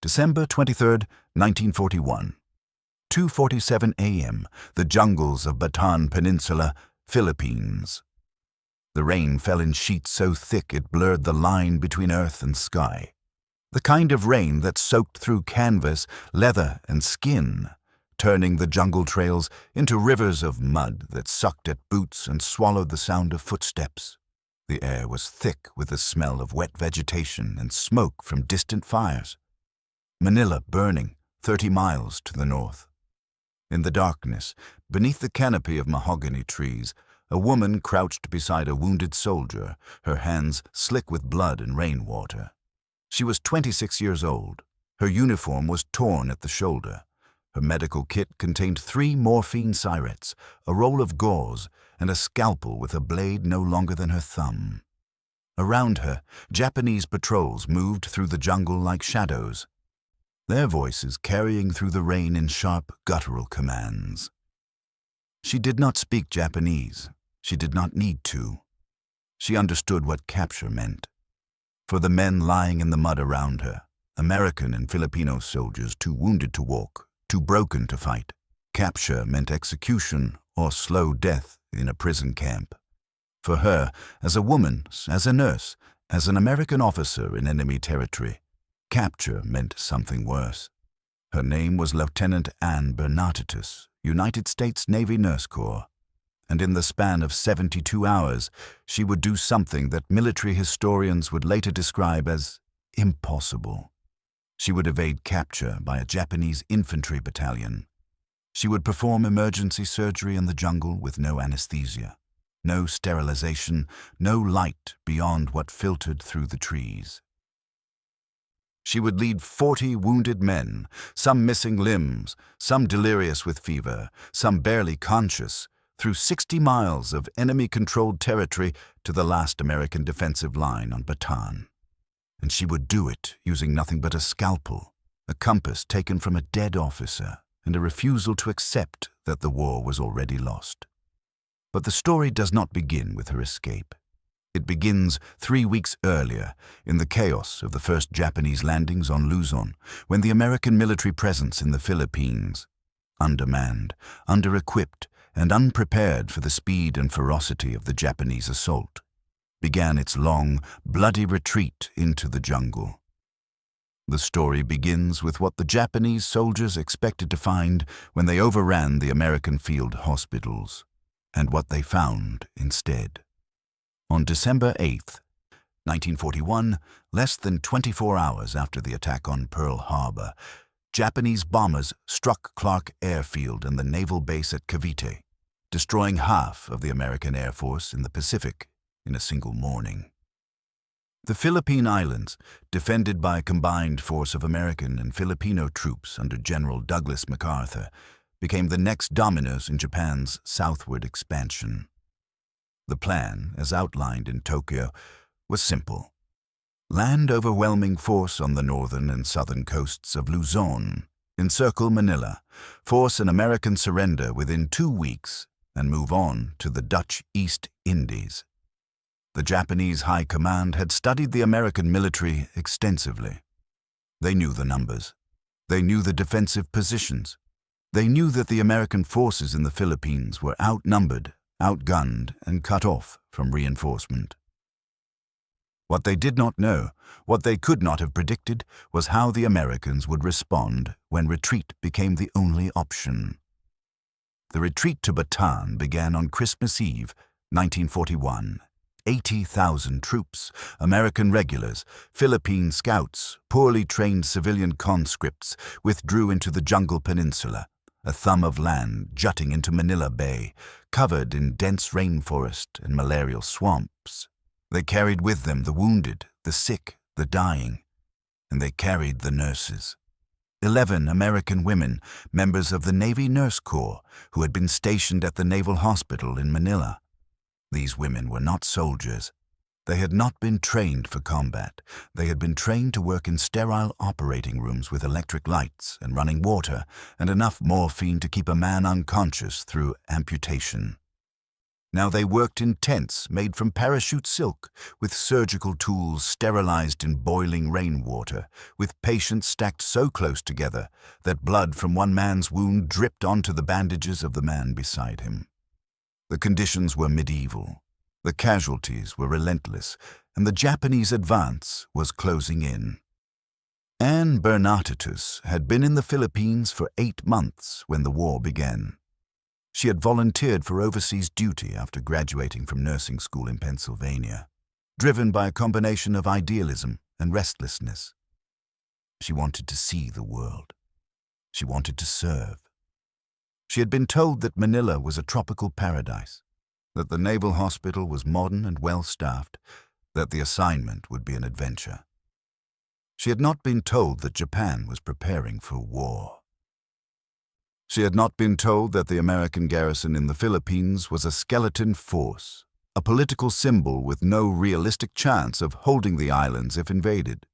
December 23, 1941. 2:47 a.m., the jungles of Bataan Peninsula, Philippines. The rain fell in sheets so thick it blurred the line between earth and sky. The kind of rain that soaked through canvas, leather, and skin, turning the jungle trails into rivers of mud that sucked at boots and swallowed the sound of footsteps. The air was thick with the smell of wet vegetation and smoke from distant fires. Manila burning 30 miles to the north. In the darkness, beneath the canopy of mahogany trees, a woman crouched beside a wounded soldier, her hands slick with blood and rainwater. She was 26 years old. Her uniform was torn at the shoulder. Her medical kit contained 3 morphine syrets, a roll of gauze, and a scalpel with a blade no longer than her thumb. Around her, Japanese patrols moved through the jungle like shadows, their voices carrying through the rain in sharp, guttural commands. She did not speak Japanese. She did not need to. She understood what capture meant. For the men lying in the mud around her, American and Filipino soldiers too wounded to walk, too broken to fight, capture meant execution or slow death in a prison camp. For her, as a woman, as a nurse, as an American officer in enemy territory, capture meant something worse. Her name was Lieutenant Ann Bernatitus, United States Navy Nurse Corps, and in the span of 72 hours, she would do something that military historians would later describe as impossible. She would evade capture by a Japanese infantry battalion. She would perform emergency surgery in the jungle with no anesthesia, no sterilization, no light beyond what filtered through the trees. She would lead 40 wounded men, some missing limbs, some delirious with fever, some barely conscious, through 60 miles of enemy-controlled territory to the last American defensive line on Bataan. And she would do it using nothing but a scalpel, a compass taken from a dead officer, and a refusal to accept that the war was already lost. But the story does not begin with her escape. It begins 3 weeks earlier, in the chaos of the first Japanese landings on Luzon, when the American military presence in the Philippines, undermanned, under-equipped, and unprepared for the speed and ferocity of the Japanese assault, began its long, bloody retreat into the jungle. The story begins with what the Japanese soldiers expected to find when they overran the American field hospitals, and what they found instead. On December 8, 1941, less than 24 hours after the attack on Pearl Harbor, Japanese bombers struck Clark Airfield and the naval base at Cavite, destroying half of the American Air Force in the Pacific in a single morning. The Philippine Islands, defended by a combined force of American and Filipino troops under General Douglas MacArthur, became the next dominoes in Japan's southward expansion. The plan, as outlined in Tokyo, was simple. Land overwhelming force on the northern and southern coasts of Luzon, encircle Manila, force an American surrender within 2 weeks, and move on to the Dutch East Indies. The Japanese High Command had studied the American military extensively. They knew the numbers. They knew the defensive positions. They knew that the American forces in the Philippines were outnumbered, outgunned, and cut off from reinforcement. What they did not know, what they could not have predicted, was how the Americans would respond when retreat became the only option. The retreat to Bataan began on Christmas Eve, 1941. 80,000 troops, American regulars, Philippine scouts, poorly trained civilian conscripts withdrew into the jungle peninsula, a thumb of land jutting into Manila Bay, covered in dense rainforest and malarial swamps. They carried with them the wounded, the sick, the dying, and they carried the nurses. 11 American women, members of the Navy Nurse Corps, who had been stationed at the Naval Hospital in Manila. These women were not soldiers. They had not been trained for combat. They had been trained to work in sterile operating rooms with electric lights and running water and enough morphine to keep a man unconscious through amputation. Now they worked in tents made from parachute silk, with surgical tools sterilized in boiling rainwater, with patients stacked so close together that blood from one man's wound dripped onto the bandages of the man beside him. The conditions were medieval, the casualties were relentless, and the Japanese advance was closing in. Ann Bernatitus had been in the Philippines for 8 months when the war began. She had volunteered for overseas duty after graduating from nursing school in Pennsylvania, driven by a combination of idealism and restlessness. She wanted to see the world. She wanted to serve. She had been told that Manila was a tropical paradise, that the naval hospital was modern and well-staffed, that the assignment would be an adventure. She had not been told that Japan was preparing for war. She had not been told that the American garrison in the Philippines was a skeleton force, a political symbol with no realistic chance of holding the islands if invaded.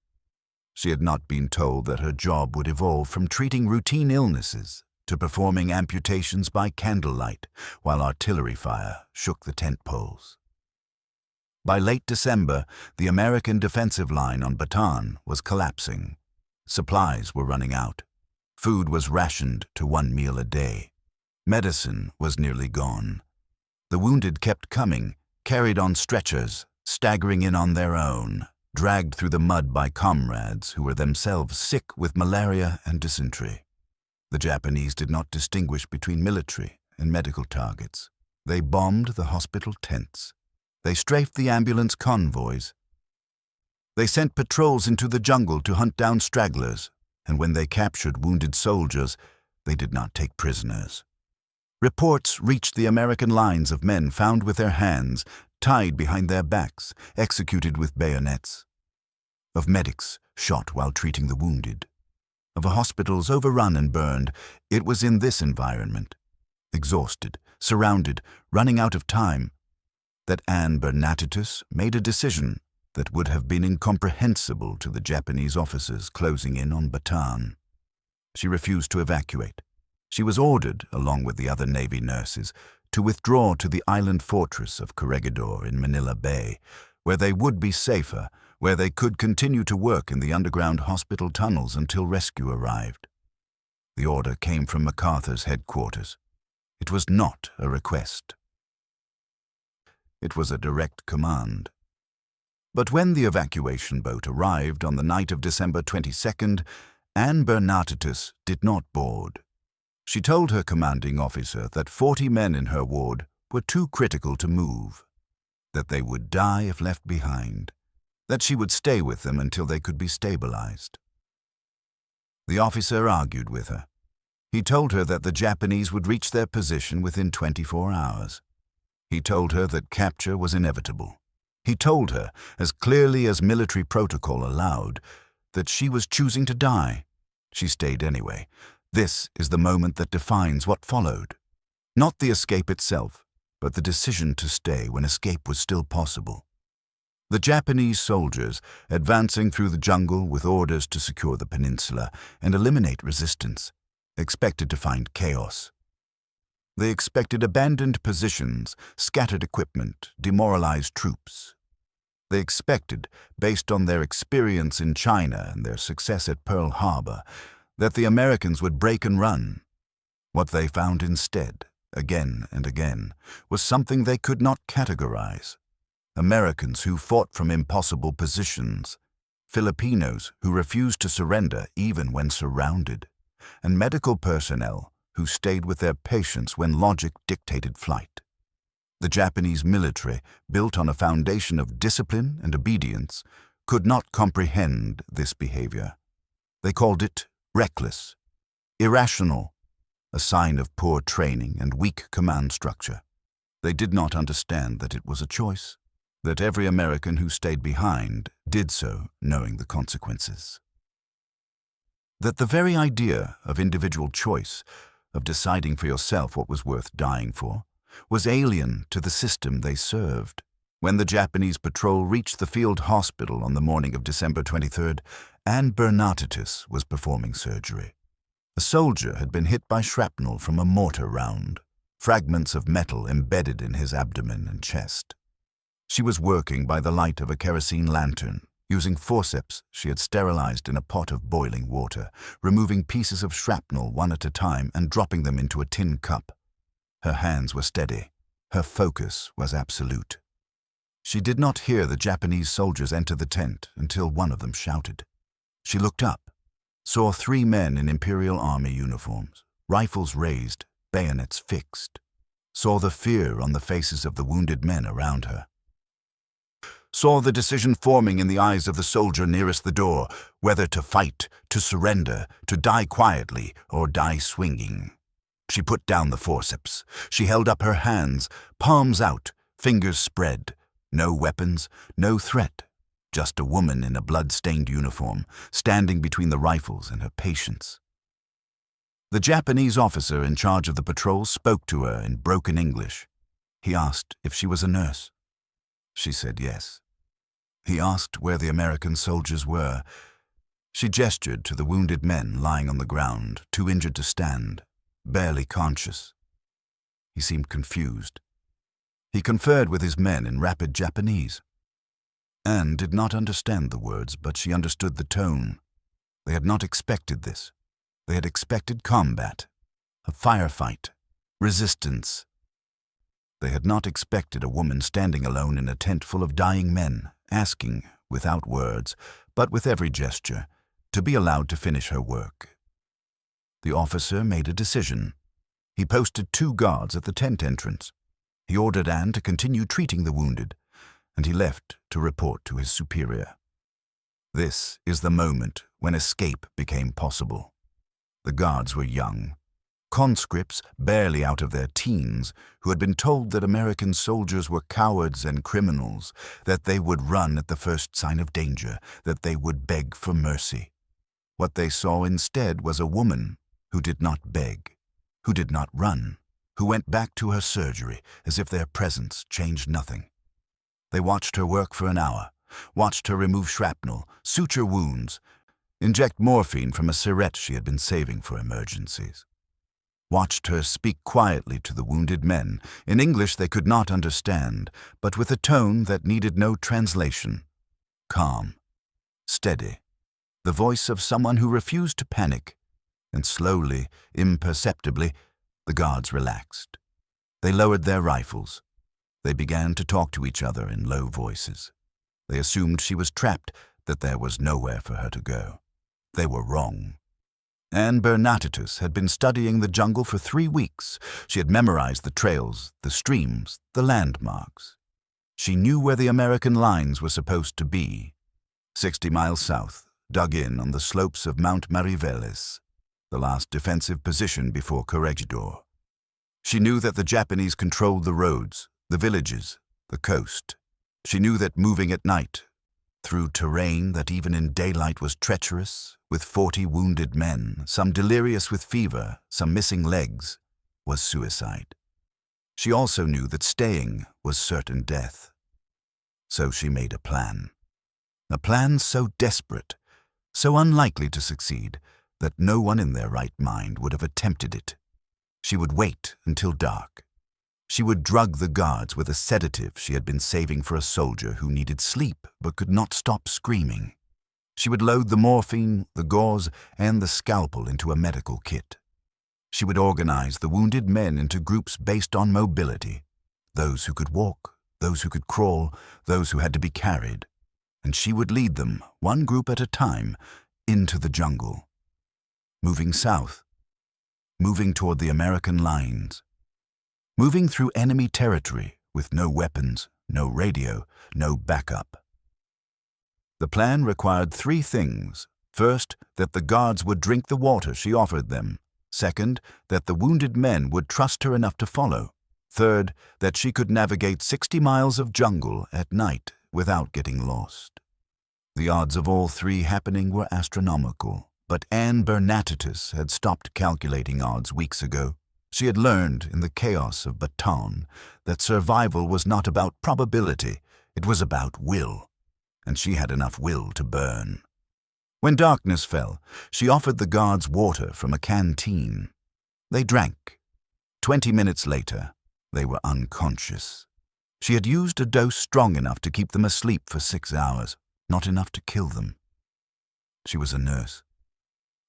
She had not been told that her job would evolve from treating routine illnesses to performing amputations by candlelight while artillery fire shook the tent poles. By late December, the American defensive line on Bataan was collapsing. Supplies were running out. Food was rationed to 1 meal a day. Medicine was nearly gone. The wounded kept coming, carried on stretchers, staggering in on their own, dragged through the mud by comrades who were themselves sick with malaria and dysentery. The Japanese did not distinguish between military and medical targets. They bombed the hospital tents. They strafed the ambulance convoys. They sent patrols into the jungle to hunt down stragglers, and when they captured wounded soldiers, they did not take prisoners. Reports reached the American lines of men found with their hands tied behind their backs, executed with bayonets. Of medics shot while treating the wounded. Of hospitals overrun and burned. It was in this environment, exhausted, surrounded, running out of time, that Ann Bernatitus made a decision that would have been incomprehensible to the Japanese officers closing in on Bataan. She refused to evacuate. She was ordered, along with the other Navy nurses, to withdraw to the island fortress of Corregidor in Manila Bay, where they would be safer, where they could continue to work in the underground hospital tunnels until rescue arrived. The order came from MacArthur's headquarters. It was not a request. It was a direct command. But when the evacuation boat arrived on the night of December 22nd, Ann Bernatitus did not board. She told her commanding officer that 40 men in her ward were too critical to move, that they would die if left behind, that she would stay with them until they could be stabilized. The officer argued with her. He told her that the Japanese would reach their position within 24 hours. He told her that capture was inevitable. He told her, as clearly as military protocol allowed, that she was choosing to die. She stayed anyway. This is the moment that defines what followed. Not the escape itself, but the decision to stay when escape was still possible. The Japanese soldiers, advancing through the jungle with orders to secure the peninsula and eliminate resistance, expected to find chaos. They expected abandoned positions, scattered equipment, demoralized troops. They expected, based on their experience in China and their success at Pearl Harbor, that the Americans would break and run. What they found instead, again and again, was something they could not categorize. Americans who fought from impossible positions, Filipinos who refused to surrender even when surrounded, and medical personnel who stayed with their patients when logic dictated flight. The Japanese military, built on a foundation of discipline and obedience, could not comprehend this behavior. They called it reckless, irrational, a sign of poor training and weak command structure. They did not understand that it was a choice, that every American who stayed behind did so knowing the consequences. That the very idea of individual choice, of deciding for yourself what was worth dying for, was alien to the system they served. When the Japanese patrol reached the field hospital on the morning of December 23rd, Ann Bernatitus was performing surgery. A soldier had been hit by shrapnel from a mortar round. fragments of metal embedded in his abdomen and chest. She was working by the light of a kerosene lantern, using forceps she had sterilized in a pot of boiling water, removing pieces of shrapnel one at a time and dropping them into a tin cup. Her hands were steady. Her focus was absolute. She did not hear the Japanese soldiers enter the tent until one of them shouted. She looked up, saw 3 men in Imperial Army uniforms, rifles raised, bayonets fixed, saw the fear on the faces of the wounded men around her. Saw the decision forming in the eyes of the soldier nearest the door, whether to fight, to surrender, to die quietly, or die swinging. She put down the forceps. She held up her hands, palms out, fingers spread. No weapons, no threat. Just a woman in a blood-stained uniform, standing between the rifles and her patients. The Japanese officer in charge of the patrol spoke to her in broken English. He asked if she was a nurse. She said yes. He asked where the American soldiers were. She gestured to the wounded men lying on the ground, too injured to stand, barely conscious. He seemed confused. He conferred with his men in rapid Japanese. Anne did not understand the words, but she understood the tone. They had not expected this. They had expected combat, a firefight, resistance. They had not expected a woman standing alone in a tent full of dying men, asking, without words, but with every gesture, to be allowed to finish her work. The officer made a decision. He posted 2 guards at the tent entrance. He ordered Anne to continue treating the wounded, and he left to report to his superior. This is the moment when escape became possible. The guards were young, conscripts barely out of their teens, who had been told that American soldiers were cowards and criminals, that they would run at the first sign of danger, that they would beg for mercy. What they saw instead was a woman who did not beg, who did not run, who went back to her surgery as if their presence changed nothing. They watched her work for an hour, watched her remove shrapnel, suture wounds, inject morphine from a syringe she had been saving for emergencies. Watched her speak quietly to the wounded men, in English they could not understand, but with a tone that needed no translation. Calm, steady, the voice of someone who refused to panic, and slowly, imperceptibly, the guards relaxed. They lowered their rifles. They began to talk to each other in low voices. They assumed she was trapped, that there was nowhere for her to go. They were wrong. Ann Bernatitus had been studying the jungle for 3 weeks. She had memorized the trails, the streams, the landmarks. She knew where the American lines were supposed to be. 60 miles south, dug in on the slopes of Mount Mariveles, the last defensive position before Corregidor. She knew that the Japanese controlled the roads, the villages, the coast. She knew that moving at night, through terrain that even in daylight was treacherous, with 40 wounded men, some delirious with fever, some missing legs, was suicide. She also knew that staying was certain death. So she made a plan. A plan so desperate, so unlikely to succeed, that no one in their right mind would have attempted it. She would wait until dark. She would drug the guards with a sedative she had been saving for a soldier who needed sleep but could not stop screaming. She would load the morphine, the gauze, and the scalpel into a medical kit. She would organize the wounded men into groups based on mobility, those who could walk, those who could crawl, those who had to be carried, and she would lead them, one group at a time, into the jungle, moving south, moving toward the American lines, moving through enemy territory with no weapons, no radio, no backup. The plan required 3 things. First, that the guards would drink the water she offered them. Second, that the wounded men would trust her enough to follow. Third, that she could navigate 60 miles of jungle at night without getting lost. The odds of all 3 happening were astronomical, but Ann Bernatitus had stopped calculating odds weeks ago. She had learned in the chaos of Bataan that survival was not about probability, it was about will, and she had enough will to burn. When darkness fell, she offered the guards water from a canteen. They drank. 20 minutes later, they were unconscious. She had used a dose strong enough to keep them asleep for 6 hours, not enough to kill them. She was a nurse.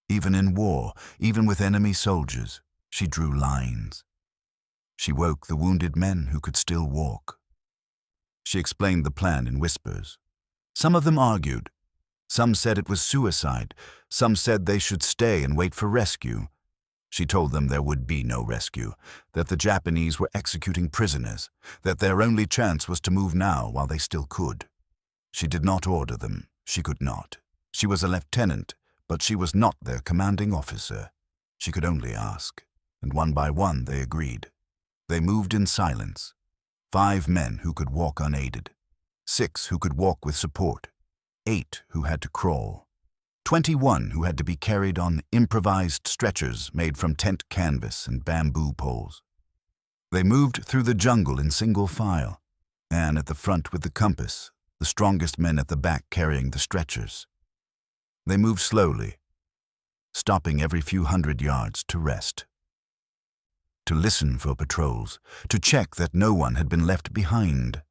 Even in war, even with enemy soldiers, she drew lines. She woke the wounded men who could still walk. She explained the plan in whispers. Some of them argued. Some said it was suicide. Some said they should stay and wait for rescue. She told them there would be no rescue, that the Japanese were executing prisoners, that their only chance was to move now while they still could. She did not order them. She could not. She was a lieutenant, but she was not their commanding officer. She could only ask, and one by one they agreed. They moved in silence. 5 men who could walk unaided, 6 who could walk with support, 8 who had to crawl, 21 who had to be carried on improvised stretchers made from tent canvas and bamboo poles. They moved through the jungle in single file, Anne at the front with the compass, the strongest men at the back carrying the stretchers. They moved slowly, stopping every few hundred yards to rest, to listen for patrols, to check that no one had been left behind.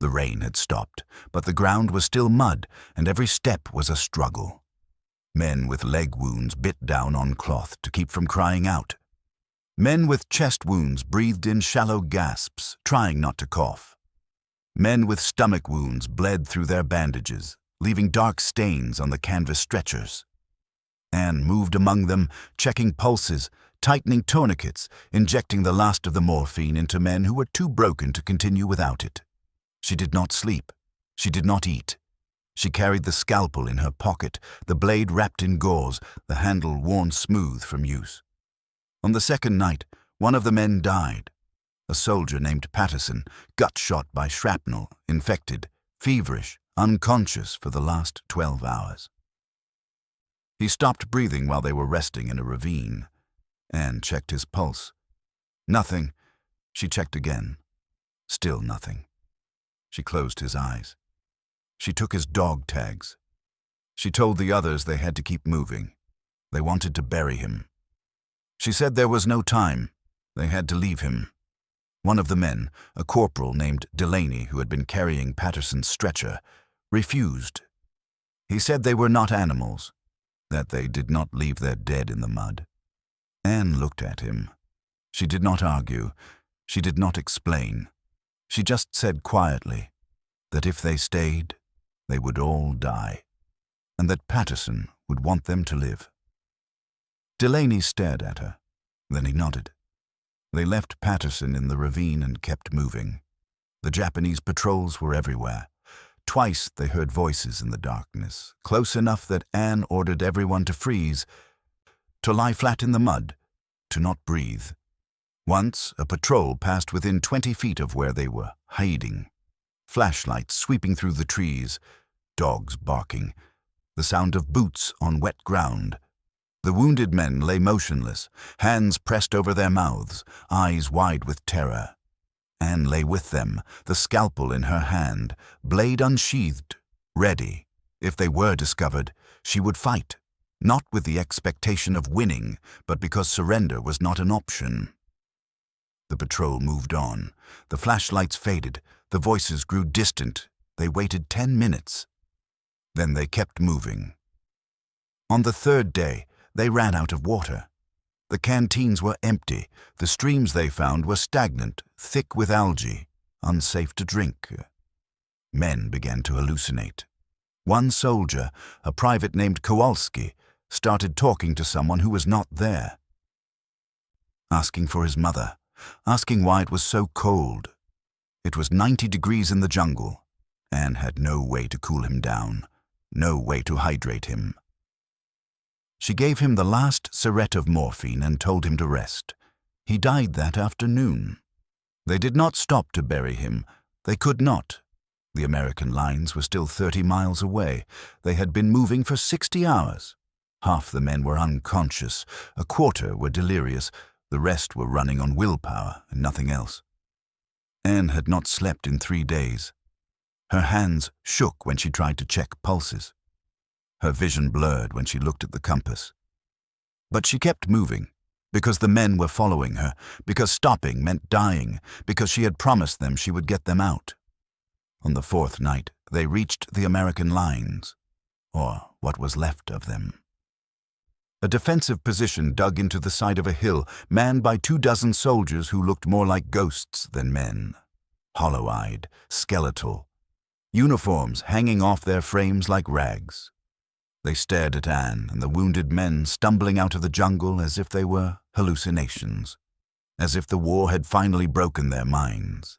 The rain had stopped, but the ground was still mud, and every step was a struggle. Men with leg wounds bit down on cloth to keep from crying out. Men with chest wounds breathed in shallow gasps, trying not to cough. Men with stomach wounds bled through their bandages, leaving dark stains on the canvas stretchers. Anne moved among them, checking pulses, tightening tourniquets, injecting the last of the morphine into men who were too broken to continue without it. She did not sleep. She did not eat. She carried the scalpel in her pocket, the blade wrapped in gauze, the handle worn smooth from use. On the second night, one of the men died. A soldier named Patterson, gut-shot by shrapnel, infected, feverish, unconscious for the last 12 hours. He stopped breathing while they were resting in a ravine. Anne checked his pulse. Nothing. She checked again. Still nothing. She closed his eyes. She took his dog tags. She told the others they had to keep moving. They wanted to bury him. She said there was no time. They had to leave him. One of the men, a corporal named Delaney who had been carrying Patterson's stretcher, refused. He said they were not animals, that they did not leave their dead in the mud. Anne looked at him. She did not argue. She did not explain. She just said quietly that if they stayed, they would all die, and that Patterson would want them to live. Delaney stared at her. Then he nodded. They left Patterson in the ravine and kept moving. The Japanese patrols were everywhere. Twice they heard voices in the darkness, close enough that Anne ordered everyone to freeze, to lie flat in the mud, to not breathe. Once, a patrol passed within 20 feet of where they were hiding. Flashlights sweeping through the trees, dogs barking, the sound of boots on wet ground. The wounded men lay motionless, hands pressed over their mouths, eyes wide with terror. Anne lay with them, the scalpel in her hand, blade unsheathed, ready. If they were discovered, she would fight, not with the expectation of winning, but because surrender was not an option. The patrol moved on. The flashlights faded. The voices grew distant. They waited 10 minutes. Then they kept moving. On the third day, they ran out of water. The canteens were empty. The streams they found were stagnant, thick with algae, unsafe to drink. Men began to hallucinate. One soldier, a private named Kowalski, started talking to someone who was not there. Asking for his mother. Asking why it was so cold. It was 90 degrees in the jungle. Anne had no way to cool him down, no way to hydrate him. She gave him the last syringe of morphine and told him to rest. He died that afternoon. They did not stop to bury him. They could not. The American lines were still 30 miles away. They had been moving for 60 hours. Half the men were unconscious. A quarter were delirious. The rest were running on willpower and nothing else. Anne had not slept in 3 days. Her hands shook when she tried to check pulses. Her vision blurred when she looked at the compass. But she kept moving. Because the men were following her, because stopping meant dying, because she had promised them she would get them out. On the fourth night, they reached the American lines, or what was left of them. A defensive position dug into the side of a hill, manned by 24 soldiers who looked more like ghosts than men. Hollow-eyed, skeletal, uniforms hanging off their frames like rags. They stared at Anne and the wounded men stumbling out of the jungle as if they were hallucinations, as if the war had finally broken their minds.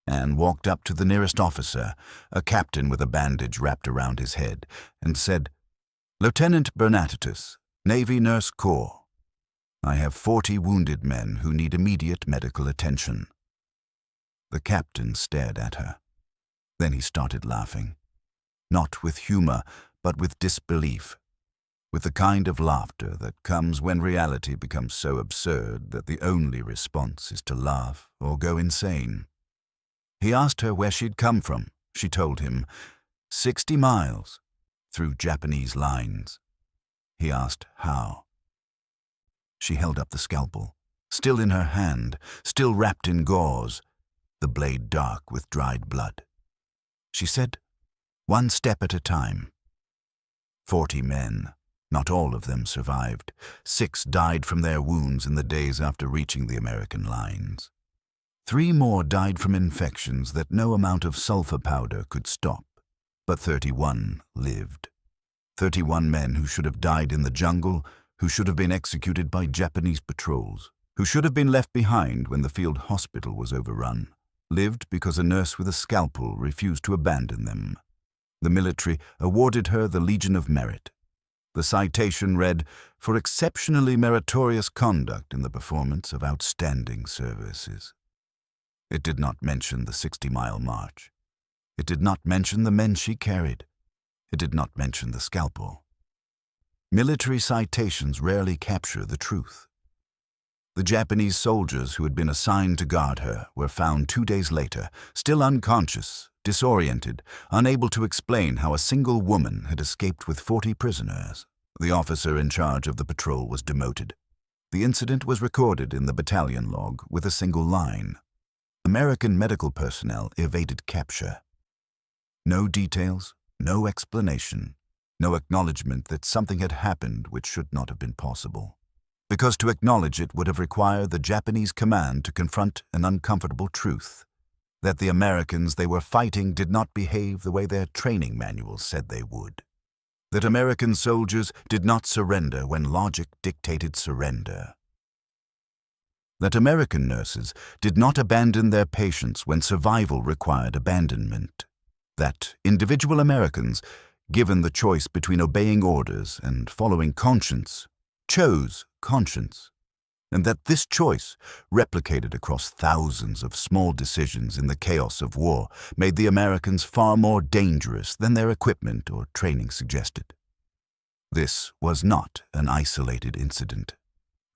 Anne walked up to the nearest officer, a captain with a bandage wrapped around his head, and said, "Lieutenant Bernatitus, Navy Nurse Corps. I have 40 wounded men who need immediate medical attention." The captain stared at her. Then he started laughing. Not with humor, but with disbelief. With the kind of laughter that comes when reality becomes so absurd that the only response is to laugh or go insane. He asked her where she'd come from. She told him, 60 miles, through Japanese lines. He asked how. She held up the scalpel, still in her hand, still wrapped in gauze, the blade dark with dried blood. She said, 1 step at a time. 40 men, not all of them survived. 6 died from their wounds in the days after reaching the American lines. 3 more died from infections that no amount of sulfur powder could stop, but 31 lived. 31 men who should have died in the jungle, who should have been executed by Japanese patrols, who should have been left behind when the field hospital was overrun, lived because a nurse with a scalpel refused to abandon them. The military awarded her the Legion of Merit. The citation read, "For exceptionally meritorious conduct in the performance of outstanding services." It did not mention the 60-mile march. It did not mention the men she carried. It did not mention the scalpel. Military citations rarely capture the truth. The Japanese soldiers who had been assigned to guard her were found 2 days later, still unconscious, disoriented, unable to explain how a single woman had escaped with 40 prisoners. The officer in charge of the patrol was demoted. The incident was recorded in the battalion log with a single line. American medical personnel evaded capture. No details, no explanation, no acknowledgement that something had happened which should not have been possible. Because to acknowledge it would have required the Japanese command to confront an uncomfortable truth, that the Americans they were fighting did not behave the way their training manuals said they would. That American soldiers did not surrender when logic dictated surrender. That American nurses did not abandon their patients when survival required abandonment. That individual Americans, given the choice between obeying orders and following conscience, chose conscience, and that this choice, replicated across thousands of small decisions in the chaos of war, made the Americans far more dangerous than their equipment or training suggested. This was not an isolated incident.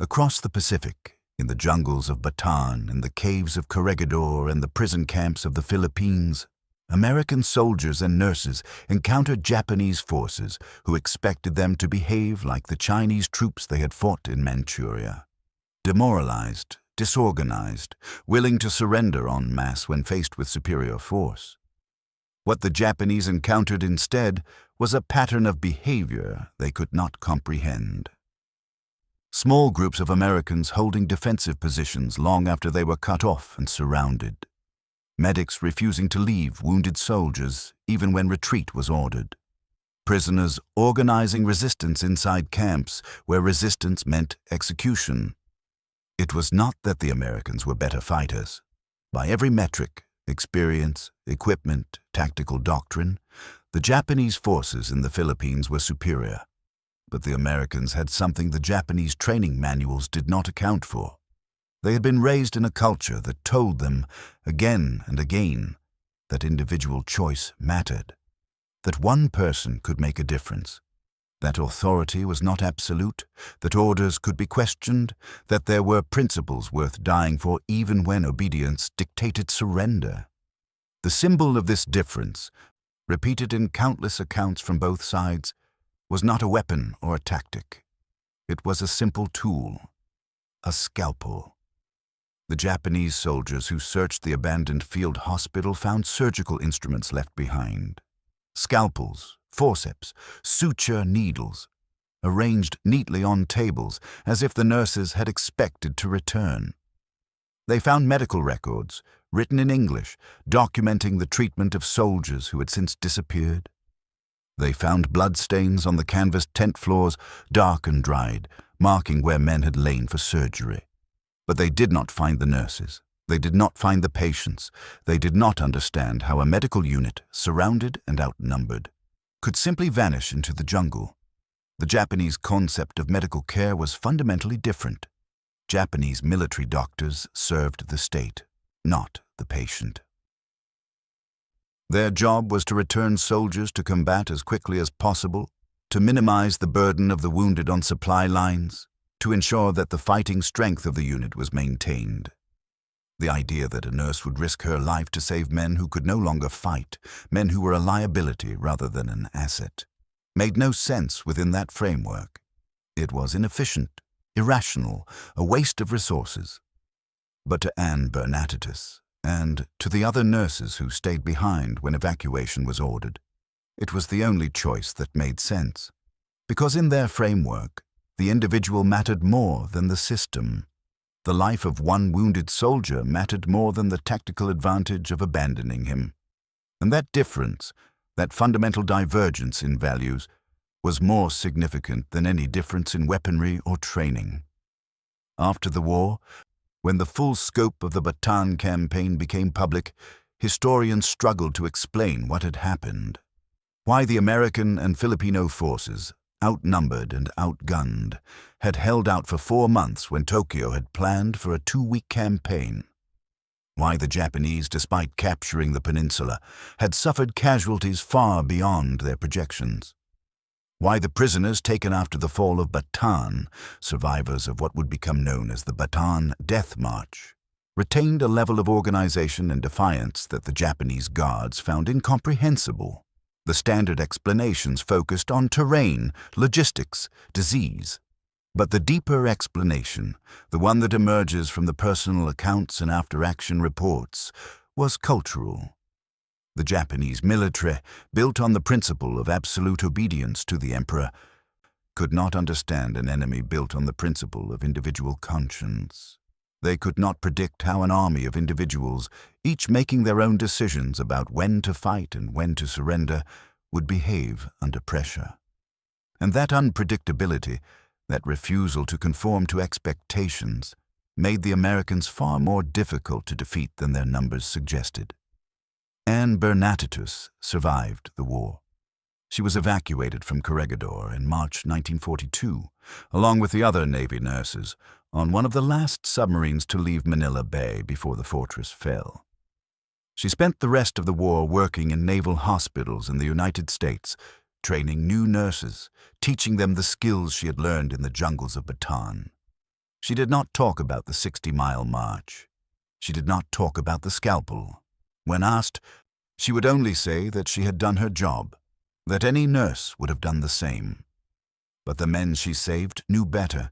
Across the Pacific, in the jungles of Bataan, in the caves of Corregidor, and the prison camps of the Philippines, American soldiers and nurses encountered Japanese forces who expected them to behave like the Chinese troops they had fought in Manchuria. Demoralized, disorganized, willing to surrender en masse when faced with superior force. What the Japanese encountered instead was a pattern of behavior they could not comprehend. Small groups of Americans holding defensive positions long after they were cut off and surrounded. Medics refusing to leave wounded soldiers even when retreat was ordered. Prisoners organizing resistance inside camps where resistance meant execution. It was not that the Americans were better fighters. By every metric, experience, equipment, tactical doctrine, the Japanese forces in the Philippines were superior. But the Americans had something the Japanese training manuals did not account for. They had been raised in a culture that told them, again and again, that individual choice mattered, that one person could make a difference, that authority was not absolute, that orders could be questioned, that there were principles worth dying for even when obedience dictated surrender. The symbol of this difference, repeated in countless accounts from both sides, was not a weapon or a tactic. It was a simple tool, a scalpel. The Japanese soldiers who searched the abandoned field hospital found surgical instruments left behind. Scalpels, forceps, suture needles, arranged neatly on tables as if the nurses had expected to return. They found medical records, written in English, documenting the treatment of soldiers who had since disappeared. They found bloodstains on the canvas tent floors, dark and dried, marking where men had lain for surgery. But they did not find the nurses. They did not find the patients. They did not understand how a medical unit, surrounded and outnumbered, could simply vanish into the jungle. The Japanese concept of medical care was fundamentally different. Japanese military doctors served the state, not the patient. Their job was to return soldiers to combat as quickly as possible, to minimize the burden of the wounded on supply lines, to ensure that the fighting strength of the unit was maintained. The idea that a nurse would risk her life to save men who could no longer fight, men who were a liability rather than an asset, made no sense within that framework. It was inefficient, irrational, a waste of resources. But to Ann Bernatitus, and to the other nurses who stayed behind when evacuation was ordered, it was the only choice that made sense, because in their framework, the individual mattered more than the system. The life of one wounded soldier mattered more than the tactical advantage of abandoning him. And that difference, that fundamental divergence in values, was more significant than any difference in weaponry or training. After the war, when the full scope of the Bataan campaign became public, historians struggled to explain what had happened. Why the American and Filipino forces, outnumbered and outgunned, had held out for 4 months when Tokyo had planned for a 2-week campaign. Why the Japanese, despite capturing the peninsula, had suffered casualties far beyond their projections. Why the prisoners taken after the fall of Bataan, survivors of what would become known as the Bataan Death March, retained a level of organization and defiance that the Japanese guards found incomprehensible. The standard explanations focused on terrain, logistics, disease. But the deeper explanation, the one that emerges from the personal accounts and after-action reports, was cultural. The Japanese military, built on the principle of absolute obedience to the emperor, could not understand an enemy built on the principle of individual conscience. They could not predict how an army of individuals, each making their own decisions about when to fight and when to surrender, would behave under pressure. And that unpredictability, that refusal to conform to expectations, made the Americans far more difficult to defeat than their numbers suggested. Ann Bernatitus survived the war. She was evacuated from Corregidor in March 1942, along with the other Navy nurses, on one of the last submarines to leave Manila Bay before the fortress fell. She spent the rest of the war working in naval hospitals in the United States, training new nurses, teaching them the skills she had learned in the jungles of Bataan. She did not talk about the 60-mile march. She did not talk about the scalpel. When asked, she would only say that she had done her job, that any nurse would have done the same. But the men she saved knew better.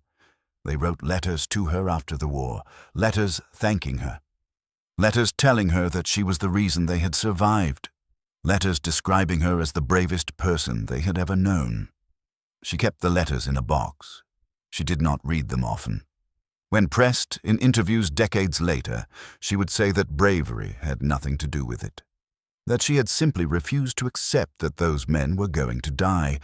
They wrote letters to her after the war, letters thanking her, letters telling her that she was the reason they had survived, letters describing her as the bravest person they had ever known. She kept the letters in a box. She did not read them often. When pressed in interviews decades later, she would say that bravery had nothing to do with it, that she had simply refused to accept that those men were going to die,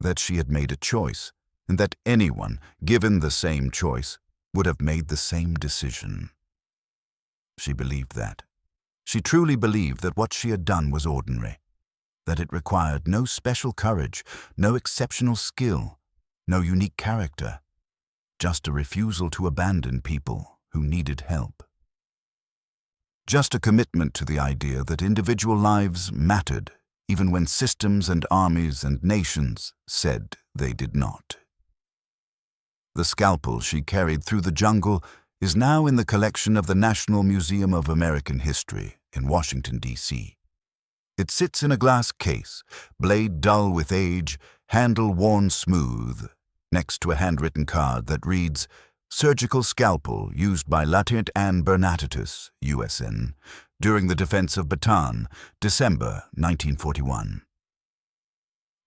that she had made a choice, and that anyone, given the same choice, would have made the same decision. She believed that. She truly believed that what she had done was ordinary, that it required no special courage, no exceptional skill, no unique character, just a refusal to abandon people who needed help. Just a commitment to the idea that individual lives mattered, even when systems and armies and nations said they did not. The scalpel she carried through the jungle is now in the collection of the National Museum of American History in Washington, D.C. It sits in a glass case, blade dull with age, handle worn smooth, next to a handwritten card that reads, Surgical scalpel used by Lieutenant Ann Bernatitus, USN, during the defense of Bataan, December 1941.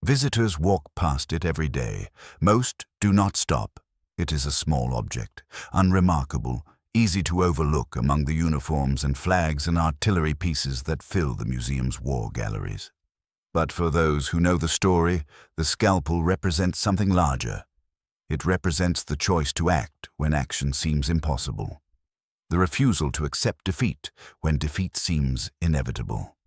Visitors walk past it every day. Most do not stop. It is a small object, unremarkable, easy to overlook among the uniforms and flags and artillery pieces that fill the museum's war galleries. But for those who know the story, the scalpel represents something larger. It represents the choice to act when action seems impossible, the refusal to accept defeat when defeat seems inevitable.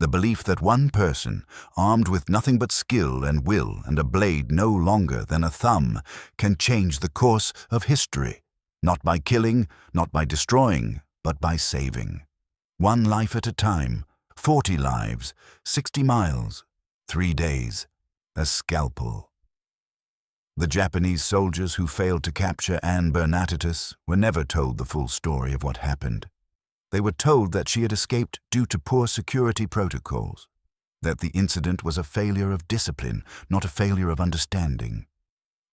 The belief that one person, armed with nothing but skill and will and a blade no longer than a thumb, can change the course of history, not by killing, not by destroying, but by saving. One life at a time, 40 lives, 60 miles, 3 days, a scalpel. The Japanese soldiers who failed to capture Ann Bernatitus were never told the full story of what happened. They were told that she had escaped due to poor security protocols, that the incident was a failure of discipline, not a failure of understanding.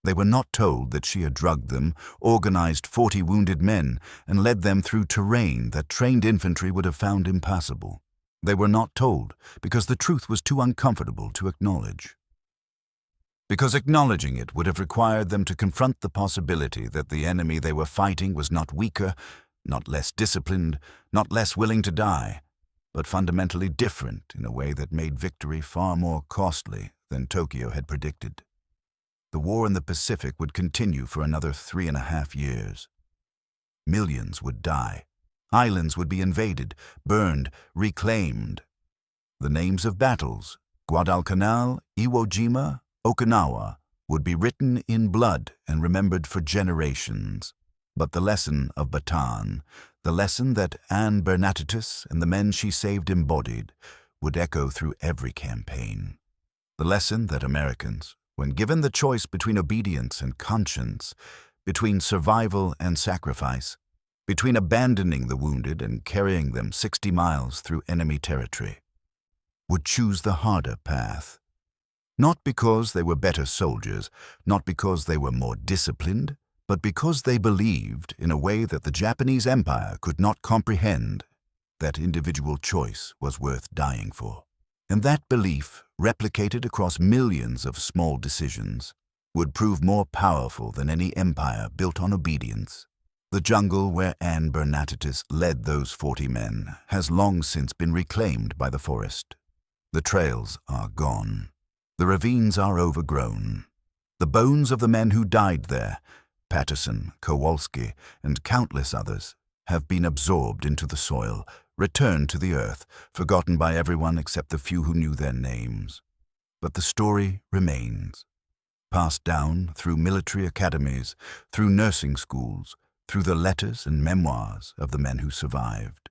They were not told that she had drugged them, organized 40 wounded men, and led them through terrain that trained infantry would have found impassable. They were not told because the truth was too uncomfortable to acknowledge. Because acknowledging it would have required them to confront the possibility that the enemy they were fighting was not weaker, not less disciplined, not less willing to die, but fundamentally different in a way that made victory far more costly than Tokyo had predicted. The war in the Pacific would continue for another 3.5 years. Millions would die. Islands would be invaded, burned, reclaimed. The names of battles, Guadalcanal, Iwo Jima, Okinawa, would be written in blood and remembered for generations. But the lesson of Bataan, the lesson that Ann Bernatitus and the men she saved embodied, would echo through every campaign. The lesson that Americans, when given the choice between obedience and conscience, between survival and sacrifice, between abandoning the wounded and carrying them 60 miles through enemy territory, would choose the harder path. Not because they were better soldiers, not because they were more disciplined, but because they believed, in a way that the Japanese Empire could not comprehend, that individual choice was worth dying for. And that belief, replicated across millions of small decisions, would prove more powerful than any empire built on obedience. The jungle where Ann Bernatitus led those 40 men has long since been reclaimed by the forest. The trails are gone. The ravines are overgrown. The bones of the men who died there, Patterson, Kowalski, and countless others, have been absorbed into the soil, returned to the earth, forgotten by everyone except the few who knew their names. But the story remains, passed down through military academies, through nursing schools, through the letters and memoirs of the men who survived.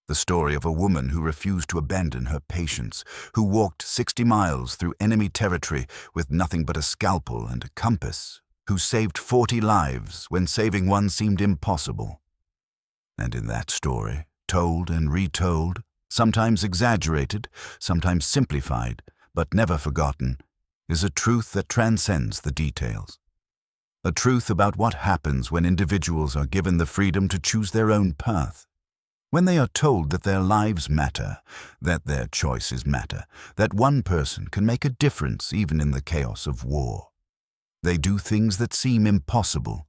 The story of a woman who refused to abandon her patients, who walked 60 miles through enemy territory with nothing but a scalpel and a compass, who saved 40 lives when saving one seemed impossible. And in that story, told and retold, sometimes exaggerated, sometimes simplified, but never forgotten, is a truth that transcends the details. A truth about what happens when individuals are given the freedom to choose their own path. When they are told that their lives matter, that their choices matter, that one person can make a difference even in the chaos of war. They do things that seem impossible.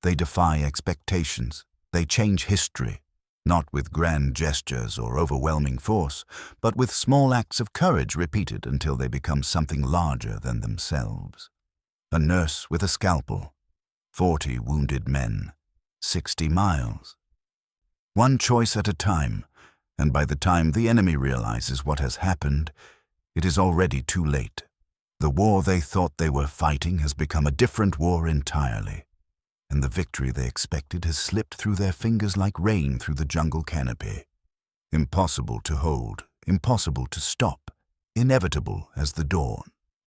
They defy expectations. They change history, not with grand gestures or overwhelming force, but with small acts of courage repeated until they become something larger than themselves. A nurse with a scalpel, 40 wounded men, 60 miles. One choice at a time, and by the time the enemy realizes what has happened, it is already too late. The war they thought they were fighting has become a different war entirely, and the victory they expected has slipped through their fingers like rain through the jungle canopy. Impossible to hold, impossible to stop, inevitable as the dawn.